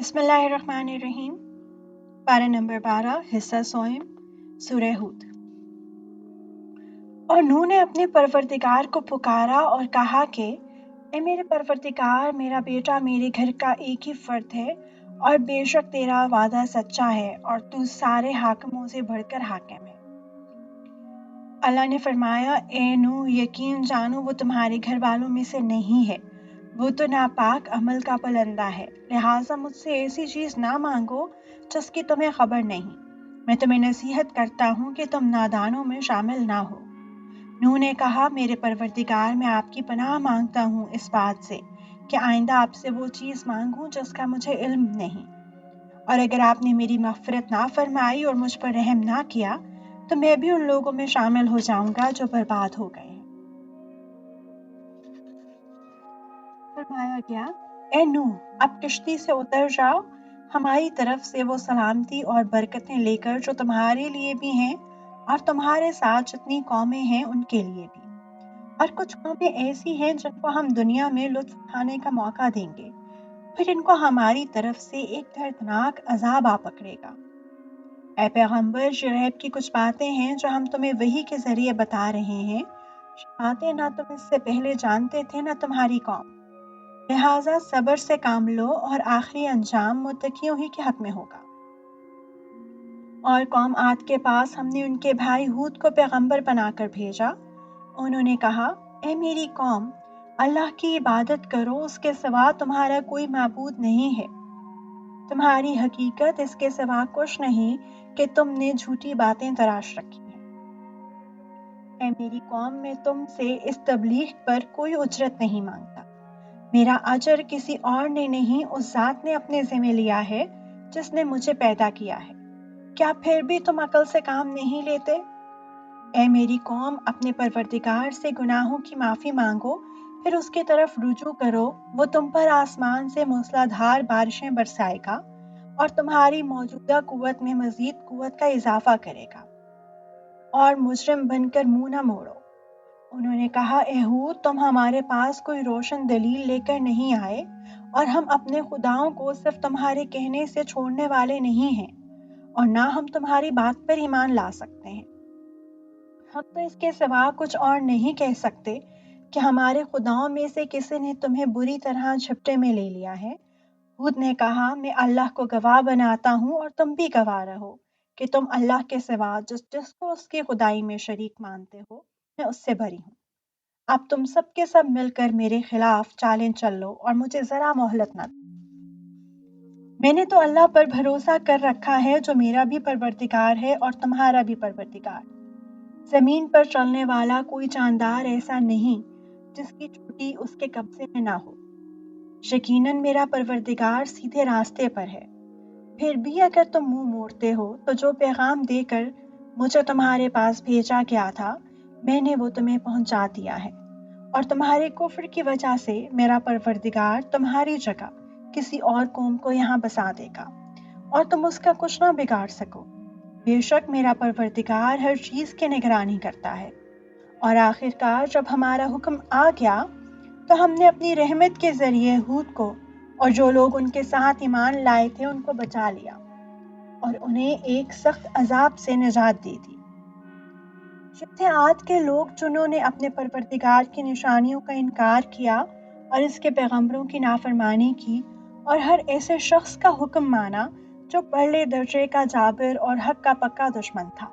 بسم اللہ الرحمن الرحیم۔ پارہ نمبر 12، حصہ سوئم، سورہ ہود۔ اور نوح نے اپنے پروردگار کو پکارا اور کہا کہ اے میرے پروردگار، میرا بیٹا میرے گھر کا ایک ہی فرد ہے، اور بے شک تیرا وعدہ سچا ہے اور تو سارے حاکموں سے بڑھ کر حاکم ہے۔ اللہ نے فرمایا، اے نوح، یقین جانو وہ تمہارے گھر والوں میں سے نہیں ہے، وہ تو ناپاک عمل کا پلندہ ہے، لہٰذا مجھ سے ایسی چیز نہ مانگو جس کی تمہیں خبر نہیں۔ میں تمہیں نصیحت کرتا ہوں کہ تم نادانوں میں شامل نہ ہو۔ نوح نے کہا، میرے پروردگار، میں آپ کی پناہ مانگتا ہوں اس بات سے کہ آئندہ آپ سے وہ چیز مانگوں جس کا مجھے علم نہیں، اور اگر آپ نے میری مغفرت نہ فرمائی اور مجھ پر رحم نہ کیا تو میں بھی ان لوگوں میں شامل ہو جاؤں گا جو برباد ہو گئے ہیں۔ فرمایا گیا، اے نوح، اب کشتی سے اتر جاؤ، ہماری طرف سے وہ سلامتی اور برکتیں لے کر جو تمہارے لیے بھی ہیں اور تمہارے ساتھ جتنی قومیں ہیں ان کے لیے بھی، اور کچھ قومیں ایسی ہیں جن کو ہم دنیا میں لطف اٹھانے کا موقع دیں گے، پھر ان کو ہماری طرف سے ایک دردناک عذاب آ پکڑے گا۔ اے پیغمبر، غیب کی کچھ باتیں ہیں جو ہم تمہیں وحی کے ذریعے بتا رہے ہیں، باتیں نہ تم اس سے پہلے جانتے تھے نہ تمہاری قوم، لہٰذا صبر سے کام لو اور آخری انجام متقیوں ہی کے حق میں ہوگا۔ اور قوم عاد کے پاس ہم نے ان کے بھائی ہود کو پیغمبر بنا کر بھیجا۔ انہوں نے کہا، اے میری قوم، اللہ کی عبادت کرو، اس کے سوا تمہارا کوئی معبود نہیں ہے، تمہاری حقیقت اس کے سوا کچھ نہیں کہ تم نے جھوٹی باتیں تراش رکھی ہیں۔ اے میری قوم، میں تم سے اس تبلیغ پر کوئی اجرت نہیں مانگتا، میرا اجر کسی اور نے نہیں، اس ذات نے اپنے ذمہ لیا ہے جس نے مجھے پیدا کیا ہے۔ کیا پھر بھی تم عقل سے کام نہیں لیتے؟ اے میری قوم، اپنے پروردگار سے گناہوں کی معافی مانگو، پھر اس کی طرف رجوع کرو، وہ تم پر آسمان سے موسلادھار بارشیں برسائے گا اور تمہاری موجودہ قوت میں مزید قوت کا اضافہ کرے گا، اور مجرم بن کر منہ نہ موڑو۔ انہوں نے کہا، اے ہود، تم ہمارے پاس کوئی روشن دلیل لے کر نہیں آئے، اور ہم اپنے خداؤں کو صرف تمہارے کہنے سے چھوڑنے والے نہیں ہیں، اور نہ ہم تمہاری بات پر ایمان لا سکتے ہیں۔ ہم تو اس کے سوا کچھ اور نہیں کہہ سکتے کہ ہمارے خداؤں میں سے کسی نے تمہیں بری طرح جھپٹے میں لے لیا ہے۔ ہود نے کہا، میں اللہ کو گواہ بناتا ہوں اور تم بھی گواہ رہو کہ تم اللہ کے سوا جس کو اس کی خدائی میں شریک مانتے ہو، میں اس سے بری ہوں۔ اب تم سب کے سب مل کر میرے خلاف چالیں چل لو اور مجھے ذرا مہلت نہ دو۔ میں نے تو اللہ پر بھروسہ کر رکھا ہے جو میرا بھی پروردگار ہے اور تمہارا بھی پروردگار۔ زمین پر چلنے والا کوئی جاندار ایسا نہیں جس کی چوٹی اس کے قبضے میں نہ ہو۔ یقیناً میرا پروردگار سیدھے راستے پر ہے۔ پھر بھی اگر تم منہ موڑتے ہو تو جو پیغام دے کر مجھے تمہارے پاس بھیجا گیا تھا میں نے وہ تمہیں پہنچا دیا ہے، اور تمہارے کفر کی وجہ سے میرا پروردگار تمہاری جگہ کسی اور قوم کو یہاں بسا دے گا، اور تم اس کا کچھ نہ بگاڑ سکو۔ بے شک میرا پروردگار ہر چیز کی نگرانی کرتا ہے۔ اور آخرکار جب ہمارا حکم آ گیا تو ہم نے اپنی رحمت کے ذریعے ہود کو اور جو لوگ ان کے ساتھ ایمان لائے تھے ان کو بچا لیا، اور انہیں ایک سخت عذاب سے نجات دی دی۔ یہ تھے عاد کے لوگ جنہوں نے اپنے پروردگار کی نشانیوں کا انکار کیا اور اس کے پیغمبروں کی نافرمانی کی، اور ہر ایسے شخص کا حکم مانا جو پرلے درجے کا جابر اور حق کا پکا دشمن تھا،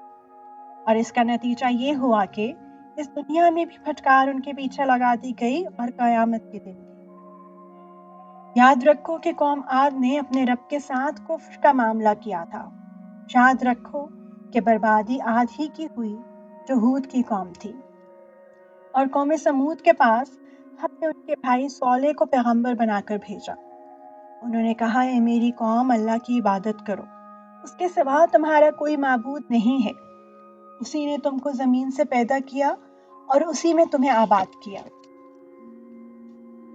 اور اس کا نتیجہ یہ ہوا کہ اس دنیا میں بھی پھٹکار ان کے پیچھے لگا دی گئی اور قیامت کے دن بھی۔ یاد رکھو کہ قوم عاد نے اپنے رب کے ساتھ کفر کا معاملہ کیا تھا۔ یاد رکھو کہ بربادی عاد ہی کی ہوئی جو ہود کی قوم تھی۔ اور قوم سمود کے پاس ہم نے ان کے بھائی صالح کو پیغمبر بنا کر بھیجا۔ انہوں نے کہا، اے میری قوم، اللہ کی عبادت کرو، اس کے سوا تمہارا کوئی معبود نہیں ہے، اسی نے تم کو زمین سے پیدا کیا اور اسی میں تمہیں آباد کیا،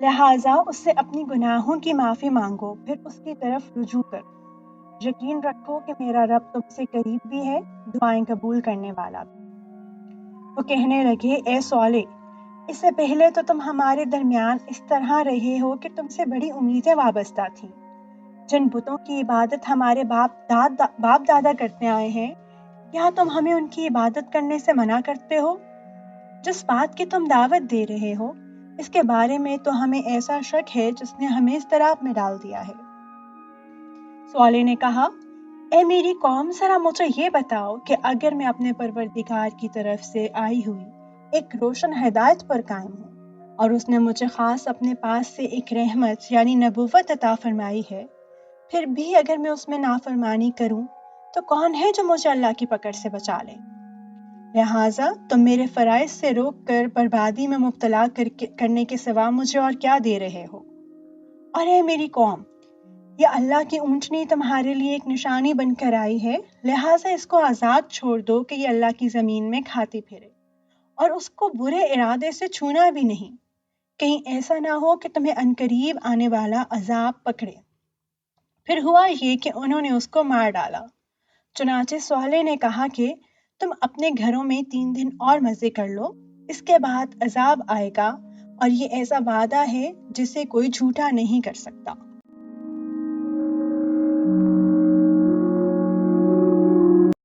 لہٰذا اس سے اپنی گناہوں کی معافی مانگو، پھر اس کی طرف رجوع کرو۔ یقین رکھو کہ میرا رب تم سے قریب بھی ہے، دعائیں قبول کرنے والا بھی۔ وہ کہنے لگے، اے صالح، اس سے پہلے تو تم ہمارے درمیان اس طرح رہے ہو کہ تم سے بڑی امیدیں وابستہ تھیں، جن بتوں کی عبادت ہمارے باپ دادا کرتے آئے ہیں، کیا تم ہمیں ان کی عبادت کرنے سے منع کرتے ہو؟ جس بات کی تم دعوت دے رہے ہو اس کے بارے میں تو ہمیں ایسا شک ہے جس نے ہمیں اضطراب میں ڈال دیا ہے۔ صالح نے کہا، اے میری قوم، ذرا مجھے یہ بتاؤ کہ اگر میں اپنے پروردگار کی طرف سے آئی ہوئی ایک روشن ہدایت پر قائم ہوں اور اس نے مجھے خاص اپنے پاس سے ایک رحمت یعنی نبوت عطا فرمائی ہے، پھر بھی اگر میں اس میں نافرمانی کروں تو کون ہے جو مجھے اللہ کی پکڑ سے بچا لے؟ لہٰذا تم میرے فرائض سے روک کر بربادی میں مبتلا کرنے کے سوا مجھے اور کیا دے رہے ہو؟ اور اے میری قوم، یہ اللہ کی اونٹنی تمہارے لیے ایک نشانی بن کر آئی ہے، لہٰذا اس کو آزاد چھوڑ دو کہ یہ اللہ کی زمین میں کھاتی پھرے، اور اس کو برے ارادے سے چھونا بھی نہیں، کہیں ایسا نہ ہو کہ تمہیں عنقریب آنے والا عذاب پکڑے۔ پھر ہوا یہ کہ انہوں نے اس کو مار ڈالا۔ چنانچہ صالح نے کہا کہ تم اپنے گھروں میں 3 دن اور مزے کر لو، اس کے بعد عذاب آئے گا، اور یہ ایسا وعدہ ہے جسے کوئی جھوٹا نہیں کر سکتا۔